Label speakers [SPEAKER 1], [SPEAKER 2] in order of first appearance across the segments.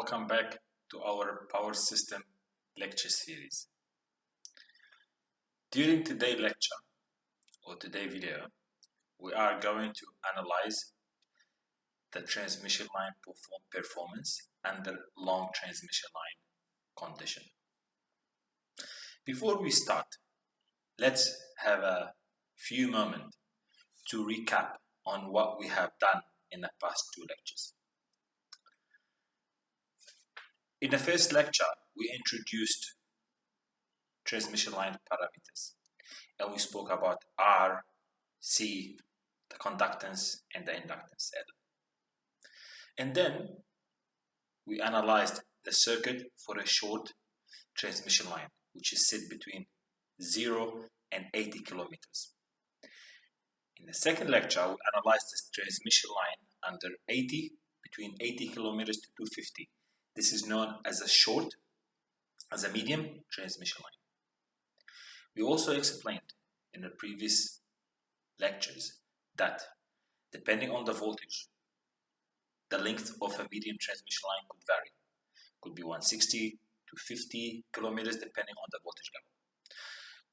[SPEAKER 1] Welcome back to our power system lecture series. During today's lecture or today's video, we are going to analyze the transmission line performance under long transmission line condition. Before we start, let's have a few moments to recap on what we have done in the past two lectures. In the first lecture, we introduced transmission line parameters, and we spoke about R, C, the conductance, and the inductance L. And then we analyzed the circuit for a short transmission line, which is set between 0 and 80 kilometers. In the second lecture, we analyzed the transmission line under between 80 kilometers to 250. This is known as a medium transmission line. We also explained in the previous lectures that depending on the voltage, the length of a medium transmission line could vary. Could be 160 to 50 kilometers depending on the voltage level.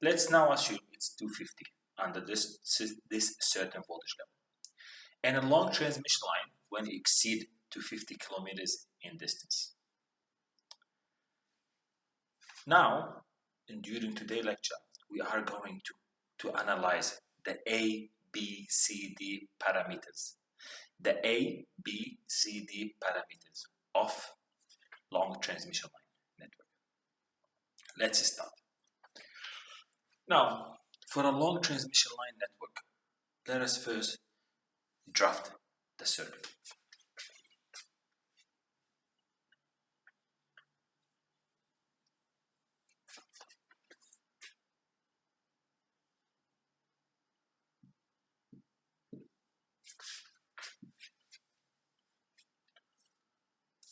[SPEAKER 1] Let's now assume it's 250 under this certain voltage level. And a long transmission line when it exceeds 250 kilometers in distance. Now, during today's lecture, we are going to analyze the A, B, C, D parameters. The A, B, C, D parameters of long transmission line network. Let's start. Now, for a long transmission line network, let us first draft the circuit.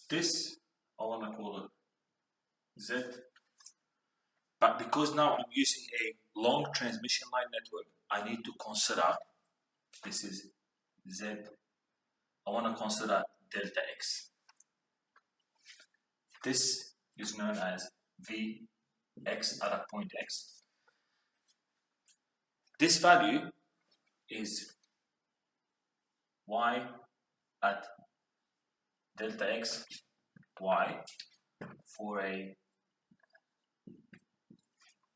[SPEAKER 1] This, I want to call it Z, but because now I'm using a long transmission line network, I need to consider, this is Z, I want to consider delta X. This is known as Vx at a point X. This value is Y at delta X, Y for a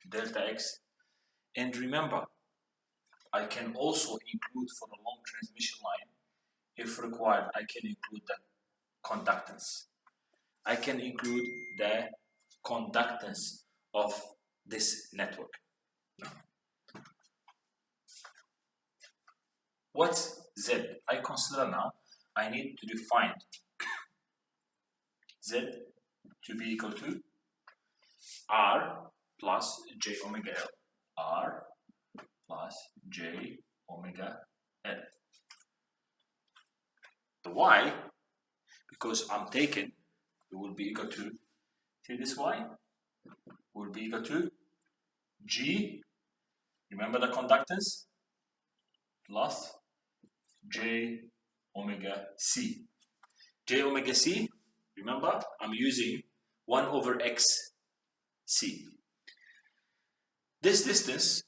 [SPEAKER 1] delta X. And remember, I can also include for the long transmission line, if required, I can include the conductance. I can include the conductance of this network. Now, what's Z? I consider now, I need to define Z to be equal to R plus J omega L. R plus J omega L. The Y, because I'm taking, it will be equal to, see this Y? Will be equal to G, remember the conductance, plus J omega C. J omega C, remember, I'm using 1 over X C. This distance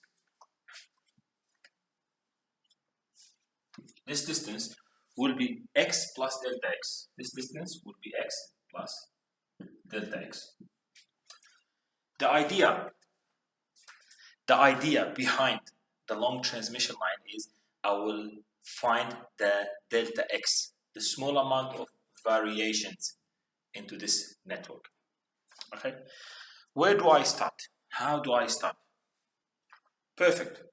[SPEAKER 1] will be X plus delta X. This distance will be X plus delta X. The idea behind the long transmission line is I will find the delta X, the small amount of variations into this network. Okay, where do I start? How do I start? Perfect.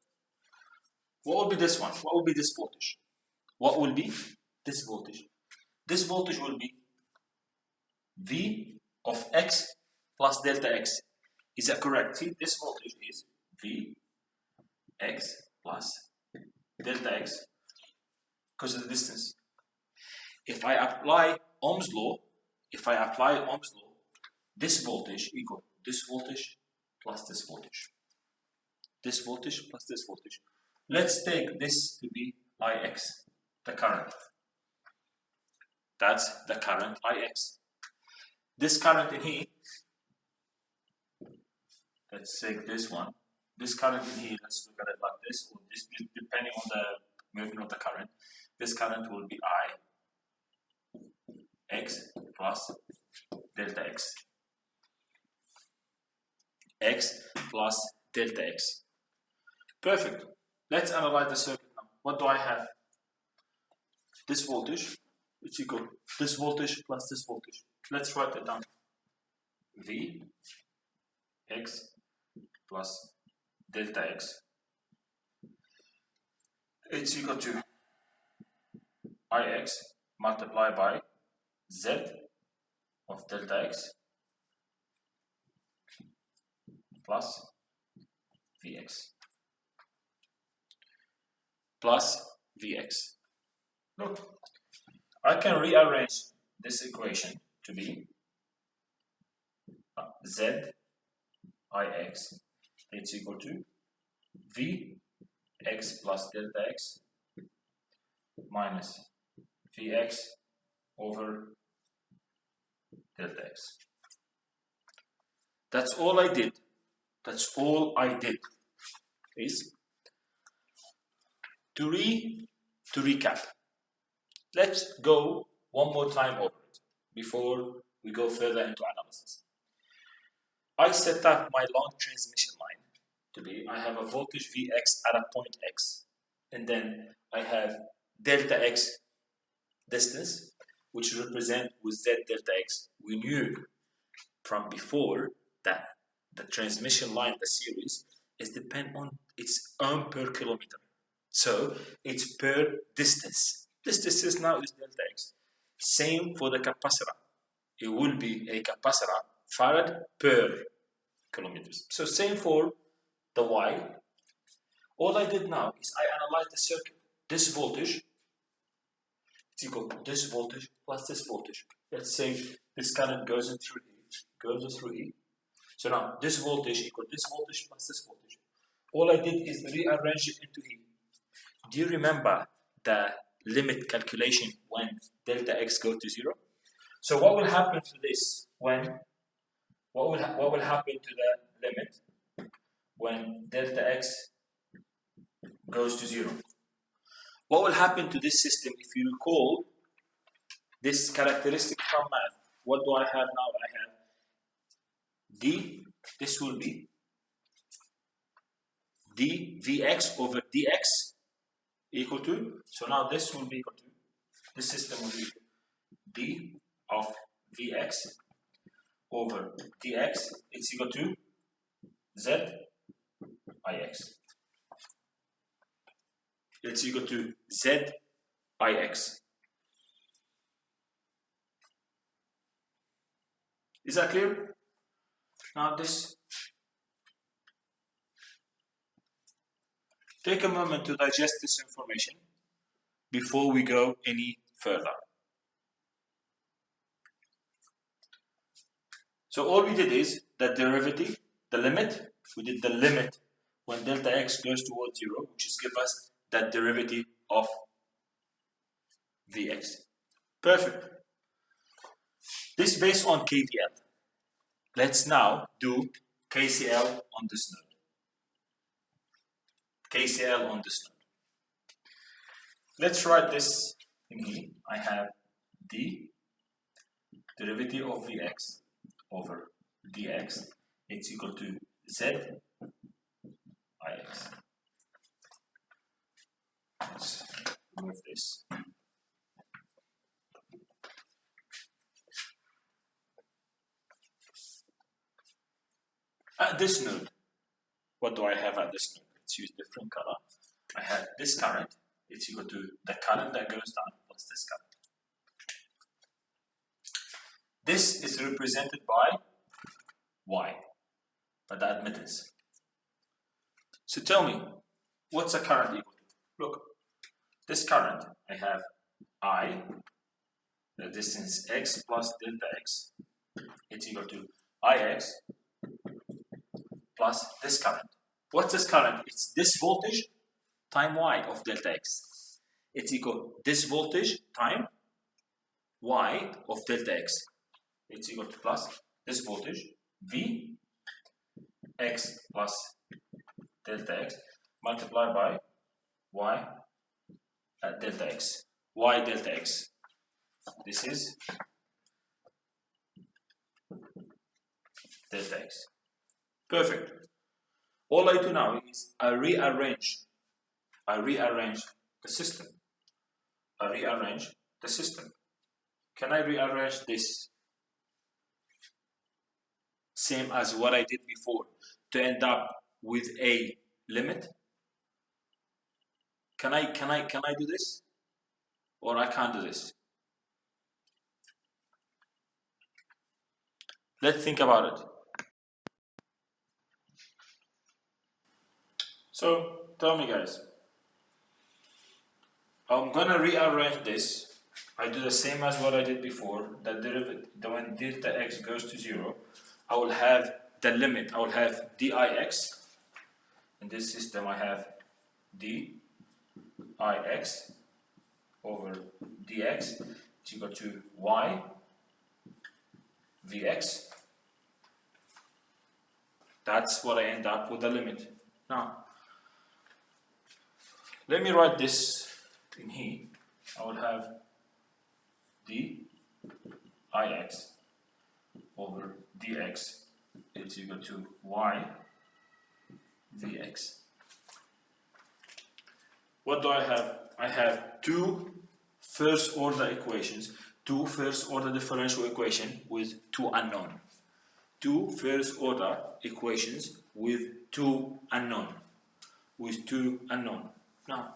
[SPEAKER 1] What will be this one? What will be this voltage? What will be this voltage? This voltage will be V of X plus delta X. Is that correct? See, this voltage is V X plus delta X because of the distance. If I apply Ohm's law, this voltage equal this voltage plus this voltage. This voltage plus this voltage. Let's take this to be Ix, the current. That's the current Ix. This current in here, let's take this one. This current in here, let's look at it like this, or this, depending on the movement of the current. This current will be I x plus delta x. X plus delta x. Perfect. Let's analyze the circuit now. What do I have? This voltage, it's equal this voltage plus this voltage. Let's write it down. V x plus delta x. It's equal to Ix multiplied by Z of delta x plus Vx. Plus Vx. Look, I can rearrange this equation to be Z Ix, it's equal to Vx plus delta x minus Vx over delta x. That's all I did. That's all I did is to recap. Let's go one more time over it before we go further into analysis. I set up my long transmission line to be, I have a voltage Vx at a point x, and then I have delta x distance, which represent with Z delta x. We knew from before that the transmission line, the series, is depend on its own per kilometer. So it's per distance. This distance now is delta x. Same for the capacitor. It will be a capacitor farad per kilometers. So same for the y. All I did now is I analyzed the circuit. This voltage is equal to this voltage plus this voltage. Let's say this current goes in through here, So now this voltage equal this voltage plus this voltage. All I did is rearrange it into here. Do you remember the limit calculation when delta x goes to 0? So what will happen to this when what will happen to the limit when delta x goes to 0? What will happen to this system if you recall this characteristic from math? What do I have now? I have d, this will be dvx over dx equal to, so now this will be equal to, this system will be d of vx over dx, it's equal to z ix. It's equal to z ix. Is that clear? Now this, take a moment to digest this information before we go any further. So all we did is the derivative, the limit, we did the limit when delta x goes towards 0, which is give us that derivative of Vx. Perfect. This based on KVL. Let's now do KCL on this node. KCL on this node. Let's write this in here. I have d derivative of Vx over dx. It's equal to z ix. Let's remove this. At this node, what do I have at this node? Let's use different color. I have this current. It's equal to the current that goes down plus this current. This is represented by Y, by the admittance. So tell me, what's a current equal to? Look, this current, I have I, the distance x plus delta x. It's equal to Ix plus this current. What's this current? It's this voltage time y of delta x. It's equal to this voltage time y of delta x. it's equal to plus this voltage V x plus delta x multiplied by y delta x, y delta x. This is delta x. Perfect. All I do now is I rearrange the system. Can I rearrange this same as what I did before to end up with a limit? Can I do this? Or I can't do this? Let's think about it. So tell me, guys. I'm gonna rearrange this. I do the same as what I did before. The derivative, when delta x goes to 0, I will have the limit. I will have dix. In this system, I have dix over dx is equal to y vx. That's what I end up with the limit. Now, let me write this in here. I will have dix over dx is equal to y vx. What do I have? I have two first order equations, two first order differential equations with two unknown. Two first order equations with two unknown. Now,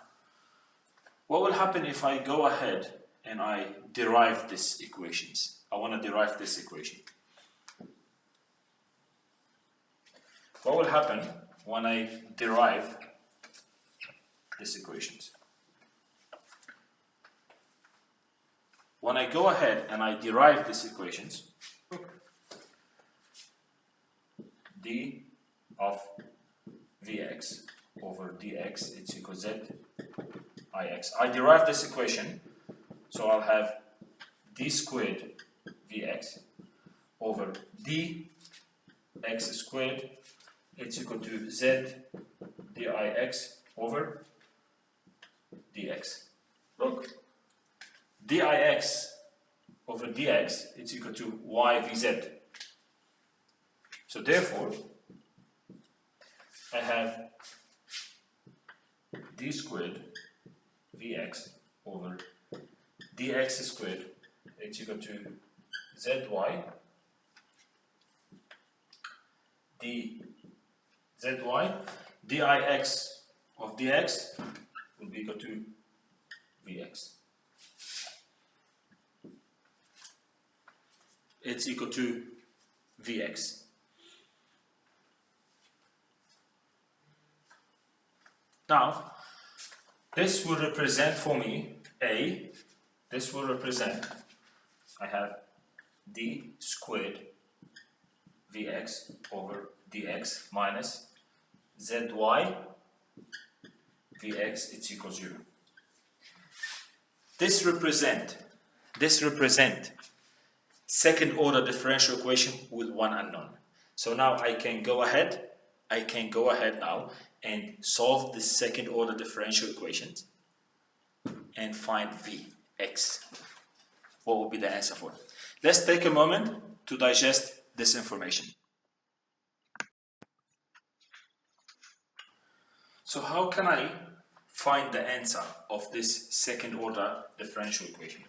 [SPEAKER 1] what will happen if I go ahead and I derive these equations? I want to derive this equation. What will happen when I derive these equations? When I go ahead and I derive these equations, d of vx over dx it's equal to z ix. I derive this equation, so I'll have d squared vx over dx squared it's equal to z dix over dx. Look, dix over dx it's equal to y vz. So therefore, I have d squared vx over dx squared it's equal to zy dix of dx will be equal to vx. It's equal to vx. Now, this will represent for me I have d squared vx over dx minus zy vx it's equal to 0. This represent second order differential equation with one unknown. So now I can go ahead now and solve the second order differential equations and find vx. What will be the answer for it? Let's take a moment to digest this information. So how can I find the answer of this second order differential equation?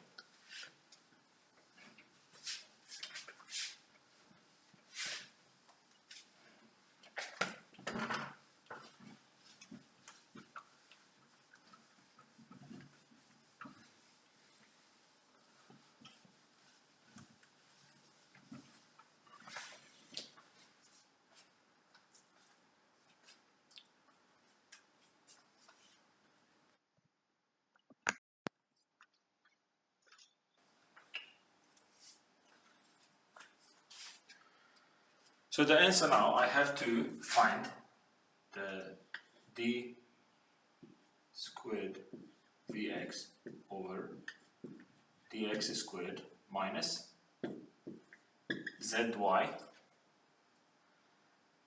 [SPEAKER 1] So the answer now, I have to find the d squared vx over dx squared minus zy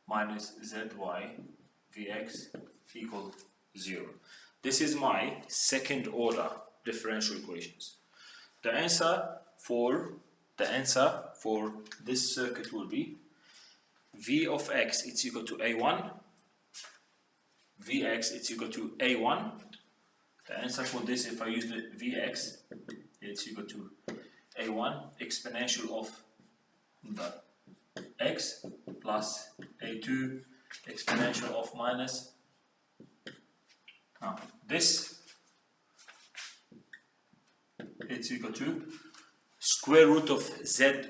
[SPEAKER 1] minus zy vx equal 0. This is my second order differential equations. The answer for this circuit will be v of x is equal to a1, vx is equal to a1. The answer for this, if I use the vx, it's equal to a1 exponential of the x plus a2 exponential of minus. Now this, it's equal to square root of zy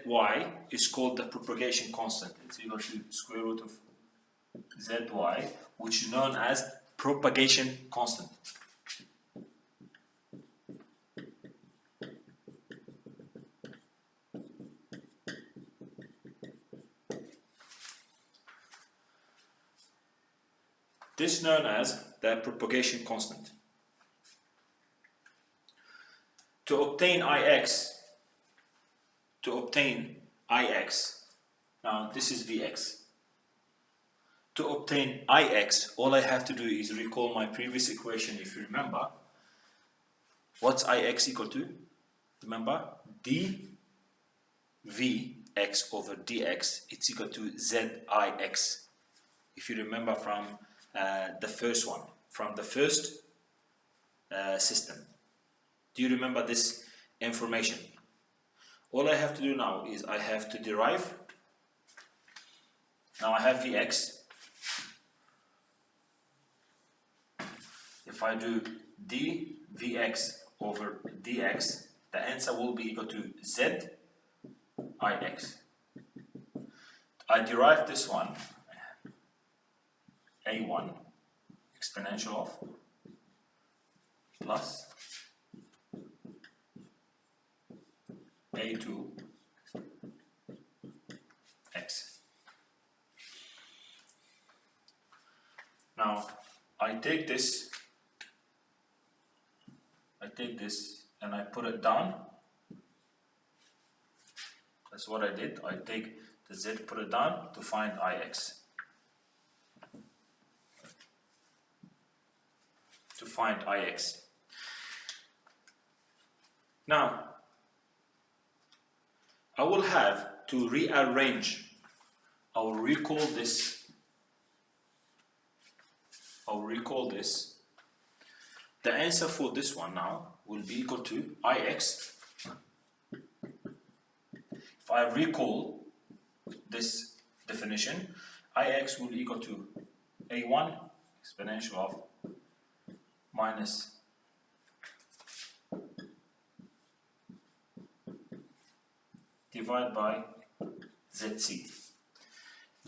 [SPEAKER 1] is called the propagation constant. It's equal to square root of zy, which is known as propagation constant. This is known as the propagation constant. To obtain ix, now this is Vx. To obtain ix, all I have to do is recall my previous equation. If you remember, what's ix equal to? Remember, dvx over dx, it's equal to zix. If you remember from the first one, from the first system. Do you remember this information? All I have to do now is I have to derive. Now I have Vx. If I do dVx over dx, the answer will be equal to zix. I derive this one, a1 exponential of plus a2 x. Now I take this and I put it down. That's what I did. I take the z, put it down to find ix. To find ix. Now I will have to rearrange. I will recall this. The answer for this one now will be equal to ix. If I recall this definition, ix will equal to a1 exponential of minus divided by zc.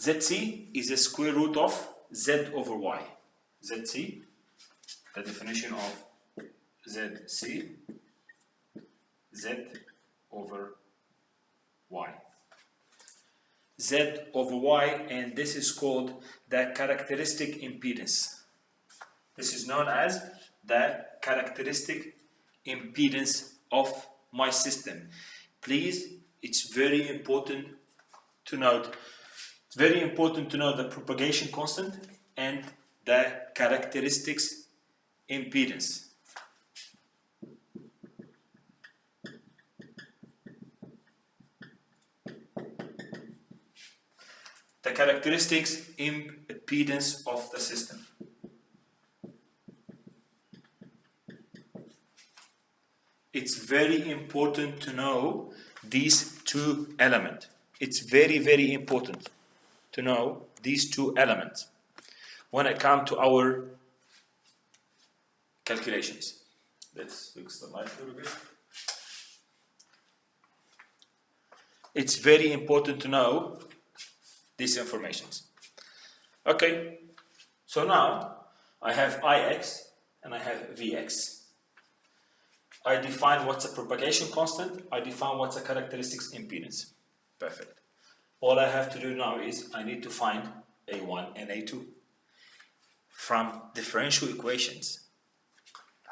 [SPEAKER 1] Zc is the square root of z over y. Zc, the definition of zc, z over y. Z over y, and this is called the characteristic impedance. This is known as the characteristic impedance of my system. Please, it's very important to note. It's very important to know the propagation constant and the characteristics impedance. The characteristics impedance of the system. It's very important to know these two elements. It's very, very important to know these two elements when it comes to our calculations. Let's fix the light a little bit. It's very important to know these informations. Okay, so now I have Ix and I have Vx. I define what's a propagation constant, I define what's a characteristics impedance. Perfect. All I have to do now is I need to find A1 and A2. From differential equations,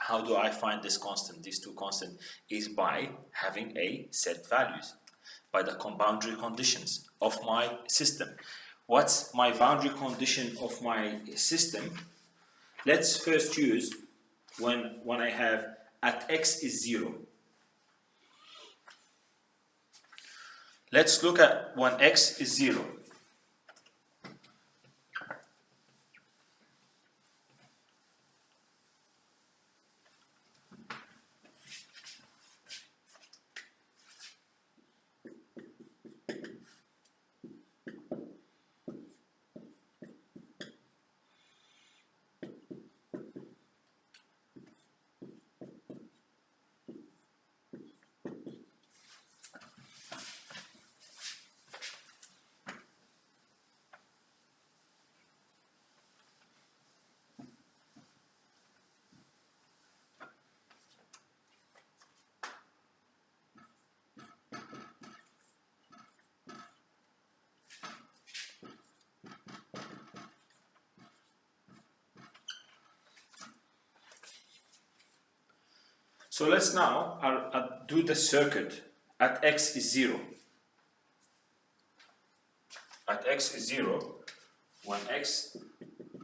[SPEAKER 1] how do I find this constant, these two constants? Is by having a set values. by the boundary conditions of my system. What's my boundary condition of my system? Let's first use when I have at x is 0. Let's look at when x is 0. So let's now do the circuit at x is 0. At x is 0, when x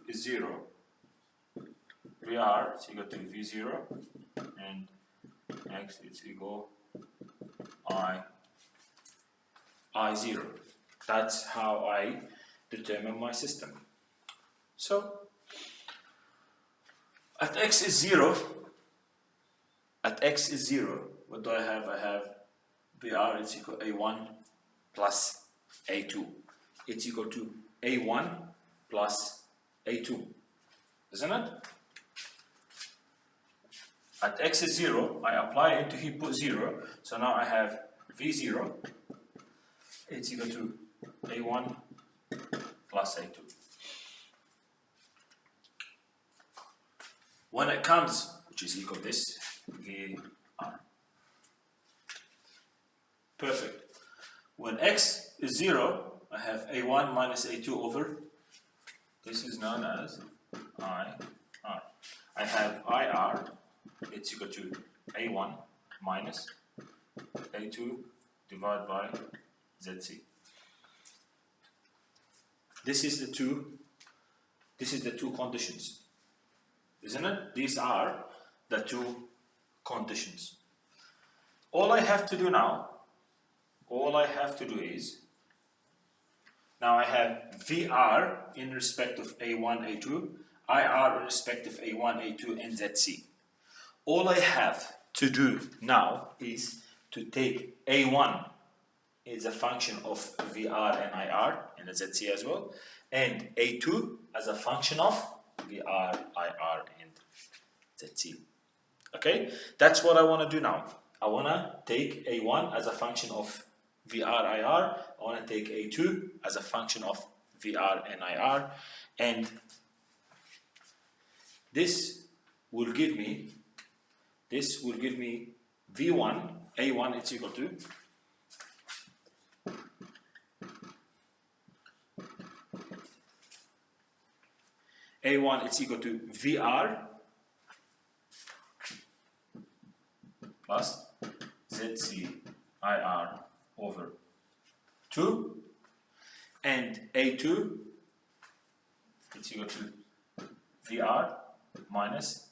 [SPEAKER 1] is 0, VR is equal to V0 and x is equal I0. That's how I determine my system. So at x is 0, what do I have? I have VR is equal to A1 plus A2. It's equal to A1 plus A2, isn't it? At x is 0, I apply into he put 0, so now I have V0, it's equal to A1 plus A2. When it comes, which is equal to this, VR. Perfect. When x is 0, I have A1 minus A2 over, this is known as IR. I have IR, it's equal to A1 minus A2 divided by ZC. This is the two conditions, isn't it? These are the two conditions. All I have to do is, now I have VR in respect of A1, A2, IR in respect of A1, A2, and ZC. All I have to do now is to take A1 is a function of VR and IR and the ZC as well, and A2 as a function of VR, IR, and ZC. Okay, that's what I want to do now. I want to take A1 as a function of VR, IR. I want to take A2 as a function of VR and IR, and this will give me V1, A1 it's equal to A1 it's equal to VR plus ZC IR over 2, and A2 it's equal to VR minus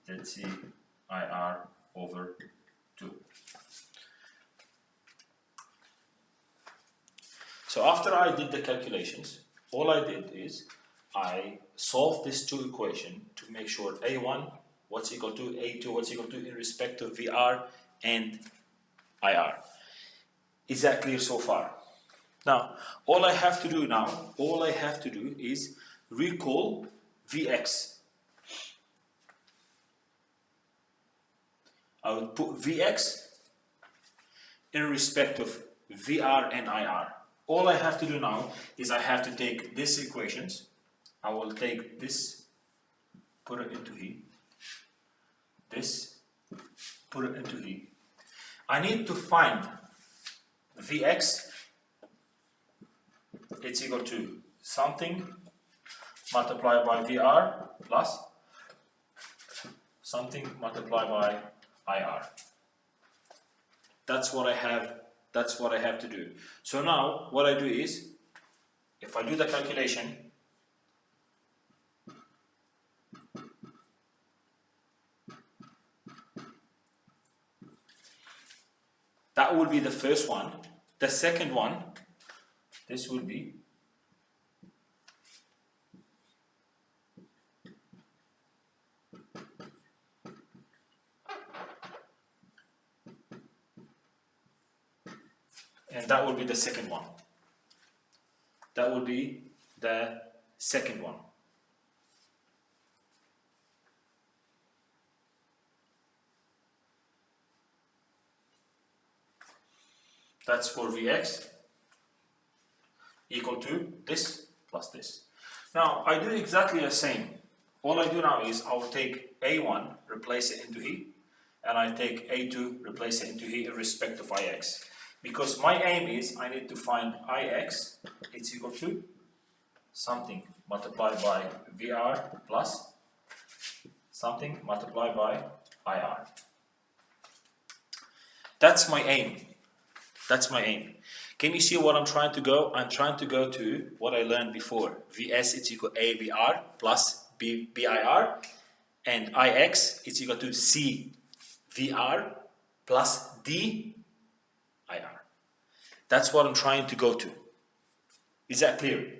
[SPEAKER 1] ZC IR over 2. So after I did the calculations, all I did is I solved these two equations to make sure A1 what's equal to A2 what's equal to in respect of VR and IR. Is that clear so far? Now, all I have to do is recall Vx. I will put Vx in respect of VR and IR. All I have to do now is I have to take these equations. I will take this, put it into here. This, put it into here. I need to find Vx. It's equal to something multiplied by VR plus something multiplied by IR. That's what I have That's what I have to do. So now what I do is, if I do the calculation, that will be the first one. The second one, this will be and that will be the second one. That will be the second one. That's for Vx equal to this plus this. Now I do exactly the same. All I do now is I will take A1, replace it into E, and I take A2, replace it into E in respect of Ix. Because my aim is I need to find Ix, it's equal to something multiplied by Vr plus something multiplied by Ir. That's my aim. That's my aim. Can you see what I'm trying to go? I'm trying to go to what I learned before. Vs is equal to AVR plus BIR, and Ix is equal to CVR plus DIR. That's what I'm trying to go to. Is that clear?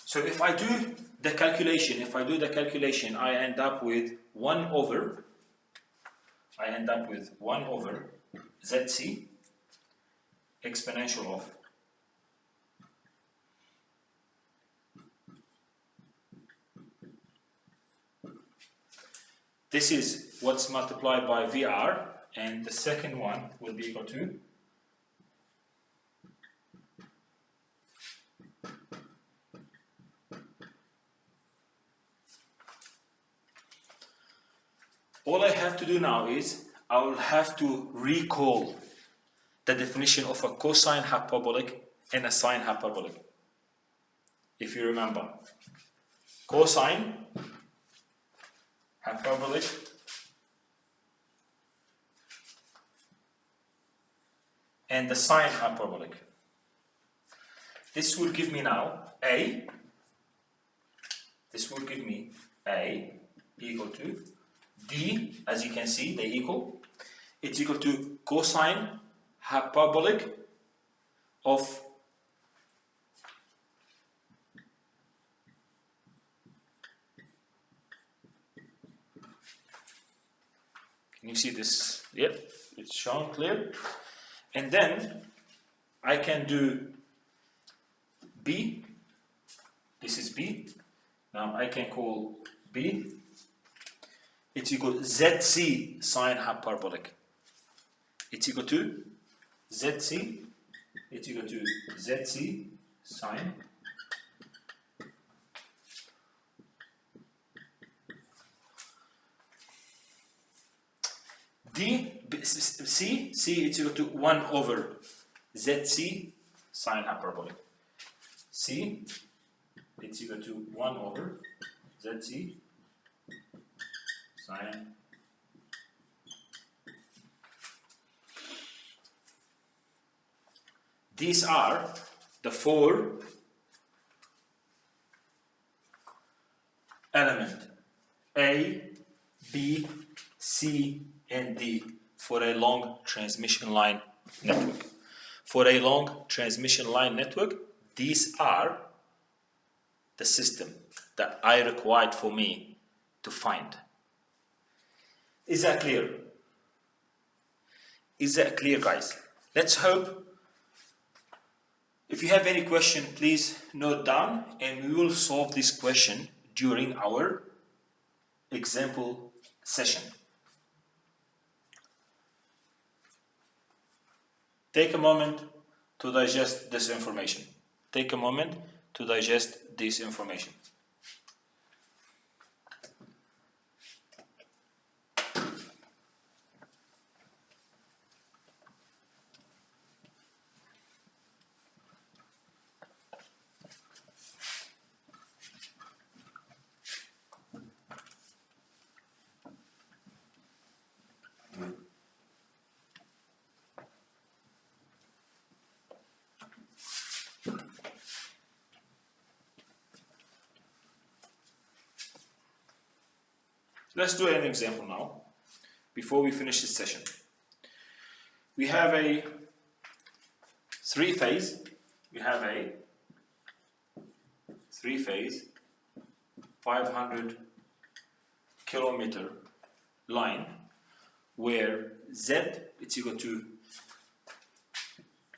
[SPEAKER 1] So if I do the calculation, I end up with 1 over ZC exponential of this is what's multiplied by VR, and the second one will be equal to all I have to do now is I will have to recall the definition of a cosine hyperbolic and a sine hyperbolic. If you remember, cosine hyperbolic and the sine hyperbolic. This will give me now A. This will give me A equal to D, as you can see, they equal. It's equal to cosine hyperbolic of can you see this? Yep, it's shown clear. And then I can do B. This is B. Now I can call B. It's equal to ZC sine hyperbolic. It's equal to ZC. It's equal to ZC sine C it's equal to 1 over ZC sine hyperbolic. C it's equal to 1 over ZC sine. These are the 4 elements A, B, C, and D for a long transmission line network. For a long transmission line network, these are the system that I required for me to find. Is that clear? Is that clear, guys? Let's hope. If you have any question, please note down, and we will solve this question during our example session. Take a moment to digest this information. Take a moment to digest this information. Let's do an example now, before we finish this session. We have a three-phase 500 kilometer line where Z it's equal to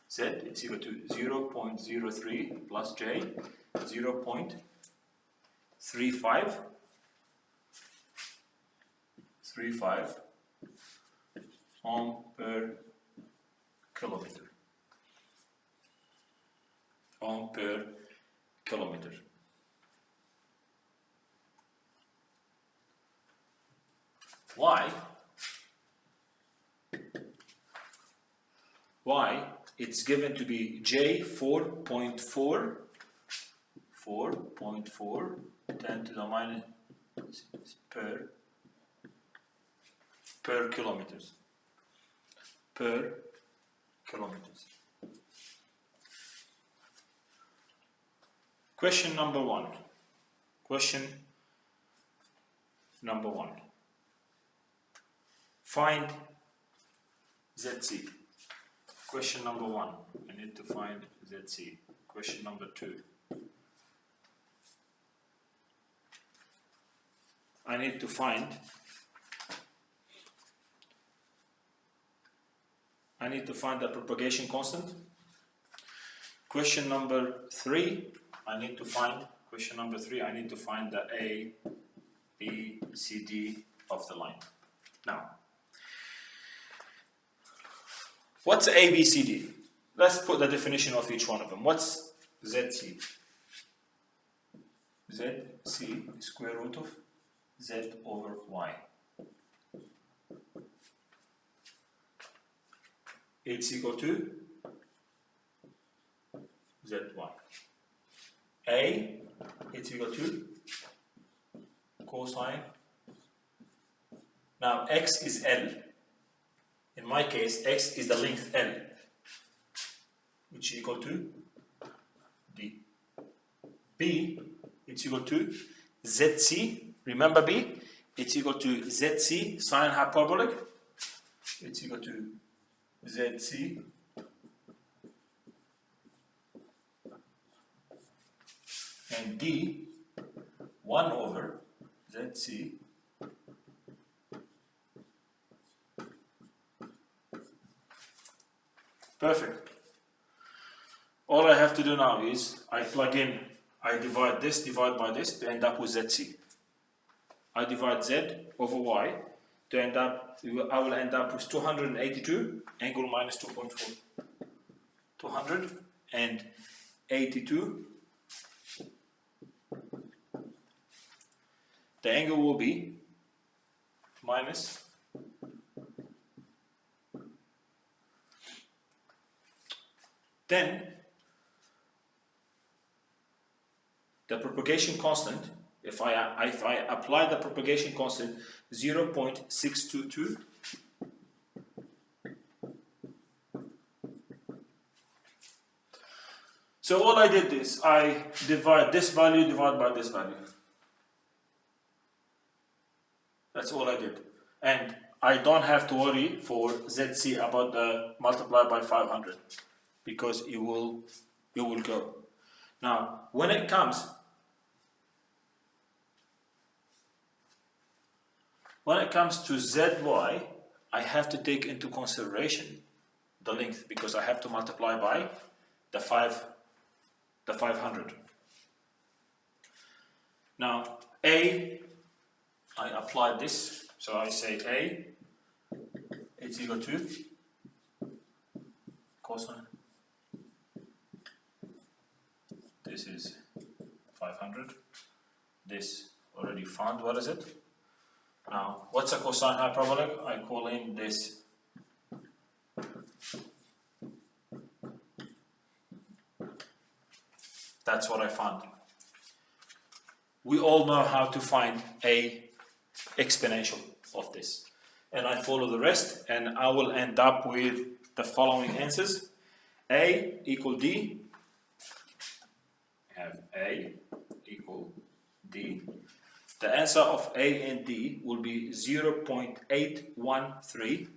[SPEAKER 1] 0.03 plus J 0.35 ohm per kilometer. Why? It's given to be J 4.4 10 to the minus per kilometers. Question number one. Find ZC. Question number one. I need to find ZC. Question number two. I need to find the propagation constant. Question number three. I need to find the A, B, C, D of the line. Now, what's A, B, C, D? Let's put the definition of each one of them. What's ZC? ZC is square root of Z over Y. It's equal to ZY. A, it's equal to cosine. Now X is L. In my case, X is the length L, which is equal to D. B, it's equal to ZC. Remember B? It's equal to ZC sine hyperbolic. It's equal to ZC and D 1 over ZC perfect. All I have to do now is I plug in, I divide by this to end up with ZC. I divide Z over Y to end up, I will end up with 282 angle minus 2.4. 282. The angle will be minus then the propagation constant, if I apply the propagation constant 0.622, so all I did is I divide this value divided by this value. That's all I did. And I don't have to worry for ZC about the multiply by 500 because it will go. Now, when it comes to ZY, I have to take into consideration the length because I have to multiply by the 500. Now, A, I apply this, so I say A, it's equal to cosine. This is 500. This already found, what is it? Now, what's a cosine hyperbolic? I call in this. That's what I found. We all know how to find a exponential of this. And I follow the rest, and I will end up with the following answers. A equal D. I have A equal D. The answer of A and D will be 0.813,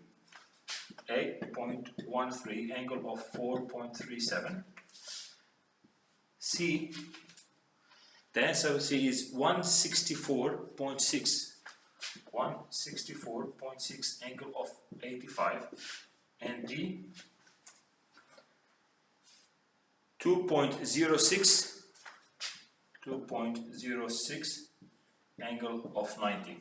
[SPEAKER 1] 8.13, angle of 4.37. C, the answer of C is 164.6, 164.6, angle of 85. And D, 2.06, 2.06, angle of 90.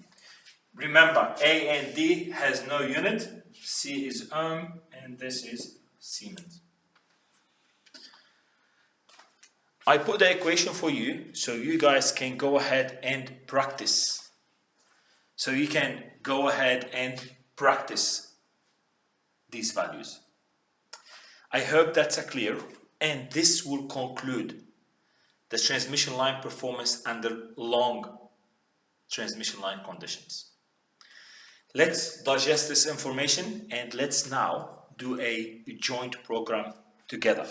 [SPEAKER 1] Remember, A and D has no unit, C is ohm, and this is Siemens. I put the equation for you so you guys can go ahead and practice. So you can go ahead and practice these values. I hope that's clear, and this will conclude the transmission line performance under long transmission line conditions. Let's digest this information and let's now do a joint program together.